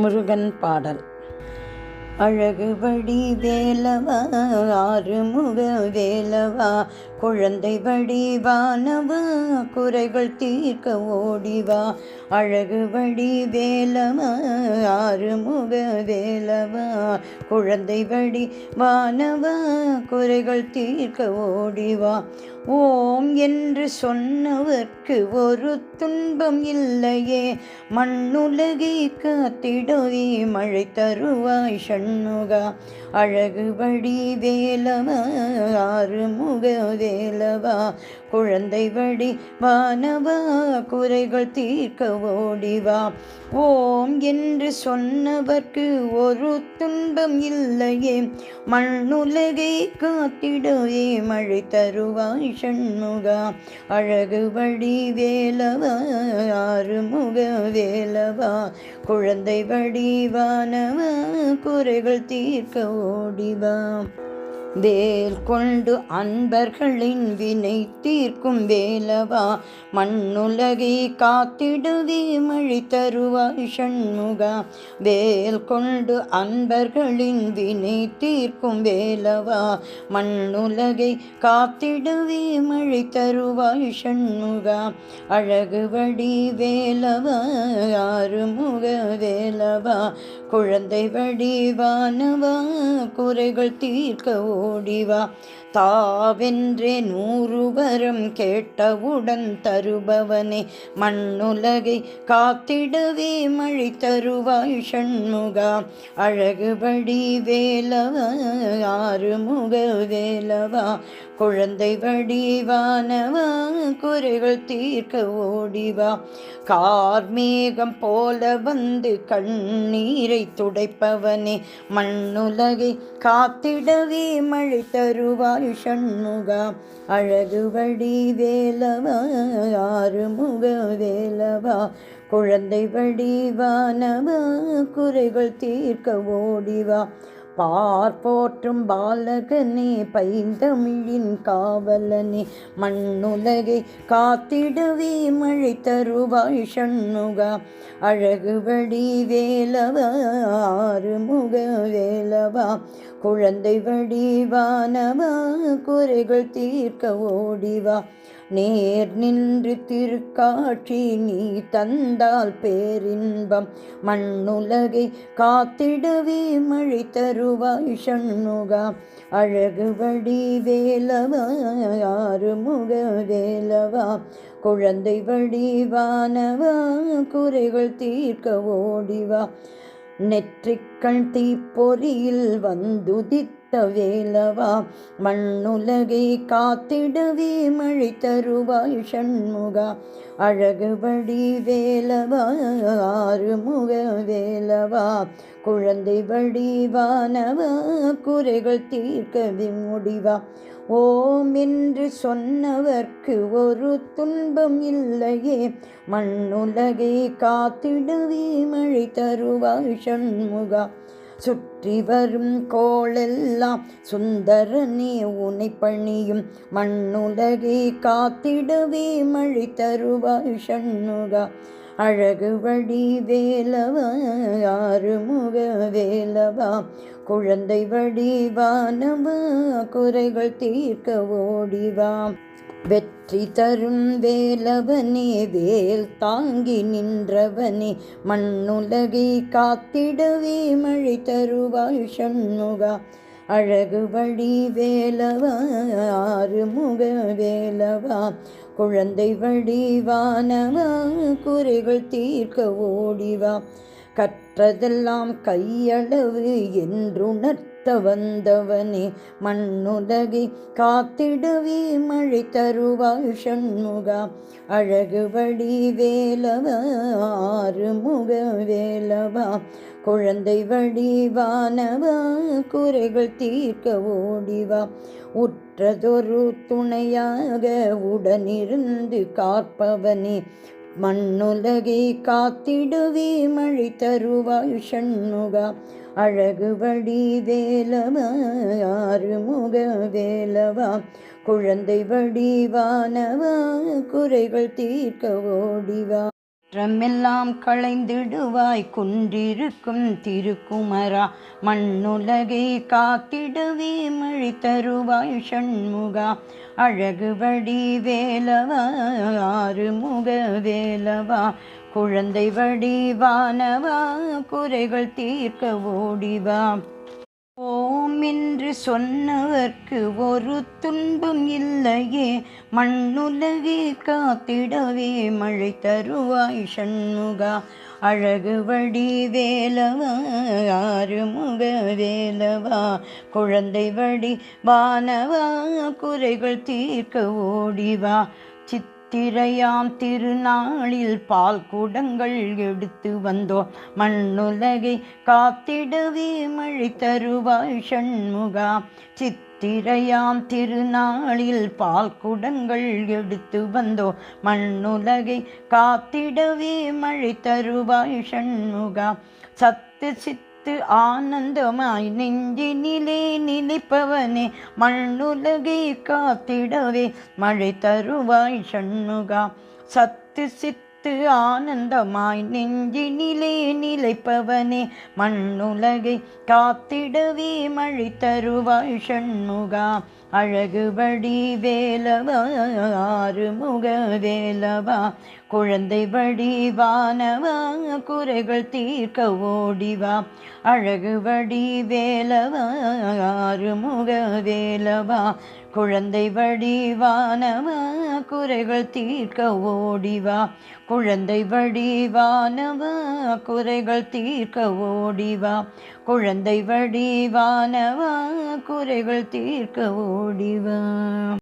முருகன் பாடல். அழகுபடி வேலவா ஆறுமுக வேலவா, குழந்தை வடிவானவா, குறைகள் தீர்க்க ஓடிவா. அழகுபடி வேலவா ஆறுமுக வேலவா, குழந்தை வடிவானவா, குறைகள் தீர்க்க ஓடிவா. ஓம் என்று சொன்னவர்க்கு ஒரு துன்பம் இல்லையே, மண்ணுலகை காத்திடுவே மழை தருவாய் சண்முகா. அழகுபடி வேலவா ஆறுமுக வேலவா, குழந்தை வடிவானவா, குறைகள் தீர்க்க ஓடிவா. ஓம் என்று சொன்னவர்க்கு ஒரு துன்பம் இல்லையே, மண்ணுலகை காத்திடுவே மழை தருவாய் சண்முகா. அழகுபடி வேலவா ஆறுமுக வேலவா, குழந்தை வடிவானவா, குறைகள் தீர்க்க ஓடிவா. வேல் கொண்டு அன்பர்களின் வினை தீர்க்கும் வேலவா, மண்ணுலகை காத்திடுவே மழை தருவாய் சண்முகா. வேல் கொண்டு அன்பர்களின் வினை தீர்க்கும் வேலவா, மண்ணுலகை காத்திடுவே மழை தருவாய் சண்முகா. அழகுபடி வேலவா ஆறுமுக வேலவா, குழந்தை வடிவானவா, குறைகள் தீர்க்க ஓடிவா. தாவென்றே 100 வரம் கேட்டவுடன் தருபவனே, மண்ணுலகை காத்திடவே மழை தருவாய் சண்முகா. அழகுபடி வேலவா ஆறுமுக வேலவா, குழந்தை வடிவானவா, குறைகள் தீர்க்க ஓடிவா. கார்மேகம் போல வந்து கண்ணீரை துடைப்பவனே, மண்ணுலகை காத்திடவே மழை தருவாய் சண்முகா. அழகுபடி வேலவா ஆறுமுக வேலவா, குழந்தை வடிவானவா, குறைகள் தீர்க்க ஓடிவா. பார்ப்போற்றும் பாலகனே, பைந்தமிழின் காவலனே, மண்ணுலகை காத்திடவே மழை தருவாய் சண்முகா. அழகுபடி வேலவா ஆறுமுக வேலவா, குழந்தை வடிவானவா, குறைகள் தீர்க்க ஓடிவா. நேர் நின்று திருக்காட்சி நீ தந்தால் பேரின்பம், மண்ணுலகை காத்திடவே மழை தருவாய் சண்முகா. அழகுபடி வேலவா ஆறுமுக வேலவா, குழந்தை வடிவானவா, குறைகள் தீர்க்க ஓடிவா. நெற்றிக்கண் தீப்பொறியில் வந்துதித்த வேலவா, மண்ணுலகை காத்திடவே மழை தருவாய் சண்முகா. அழகுபடி வேலவா ஆறுமுக வேலவா, குழந்தை வடிவானவா, குறைகள் தீர்க்க முடிவா. ஓம் என்று சொன்னவர்க்கு ஒரு துன்பம் இல்லையே, மண்ணுலகை காத்திடவே மழை தருவாய் சண்முகா. சுற்றி வரும் கோளெல்லாம் சுந்தரனே உனை பணியும், மண்ணுலகை காத்திடவே மழை தருவாய் சண்முகா. அழகுபடி வேலவா ஆறுமுக வேலவா, குழந்தை வடிவானவா, குறைகள் தீர்க்க ஓடிவா. வெற்றி தரும் வேலவனே, வேல் தாங்கி நின்றவனே, மண்ணுலகை காத்திடவே மழை தருவாய் சண்முகா. அழகுபடி வேலவா ஆறுமுக வேலவா, குழந்தை வடிவானவா, குறைகள் தீர்க்க ஓடிவா. கற்றதெல்லாம் கையளவு என்றுணர்த்த வந்தவனே, மண்ணுலகை காத்திடவே மழை தருவாய் சண்முகா. அழகுபடி வேலவா ஆறுமுக வேலவா, குழந்தை வடிவானவா, குறைகள் தீர்க்க ஓடிவா. உற்றதொரு துணையாக உடனிருந்து காப்பவனே, மண்ணுலகை காத்திடவே மழை தருவாய் சண்முகா. அழகுபடி வேலவா ஆறுமுக வேலவா, குழந்தை வடிவானவா, குறைகள் தீர்க்க ஓடிவா. குற்றமெல்லாம் களைந்திடுவாய் குன்றிருக்கும் திருக்குமரா, மண்ணுலகை காத்திடவே மழை தருவாய் சண்முகா. அழகுவடி வேலவா ஆறுமுக வேலவா, குழந்தை வடிவானவா, குறைகள் தீர்க்க ஓடிவா. ஓம் என்று சொன்னவர்க்கு ஒரு துன்பம் இல்லையே, மண்ணுலகை காத்திடவே மழை தருவாய் சண்முகா. அழகுவடி வேலவா ஆறுமுக வேலவா, குழந்தை வடிவானவா, குறைகள் தீர்க்க ஓடிவா. சித்திரையாம் திருநாளில் பால் குடங்கள் எடுத்து வந்தோம், மண்ணுலகை காத்திடவே மழை தருவாய் சண்முகா. சித்திரையாம் திருநாளில் பால் குடங்கள் எடுத்து வந்தோம், மண்ணுலகை காத்திடவே மழை தருவாய் சண்முகா. சத்து சித்து ஆனந்தமாய் நெஞ்சினிலே நிலைப்பவனே, மண்ணுலகை காத்திடவே மழை தருவாய் சண்முகா. சத்து சித்து ஆனந்தமாய் நெஞ்சினிலே நிலைப்பவனே, மண்ணுலகை காத்திடவே மழை தருவாய் சண்முகா. அழகுபடி வேலவா ஆறுமுக வேலவா, குழந்தை வடிவானவா, குறைகள் தீர்க்க ஓடிவா. அழகுபடி வேலவா ஆறுமுக வேலவா, குழந்தை வடிவானவா, குறைகள் தீர்க்க ஓடிவா. குழந்தை வடிவானவா, குறைகள் தீர்க்க ஓடிவா. குழந்தை வடிவானவா, குறைகள் தீர்க்க ஓடிவா.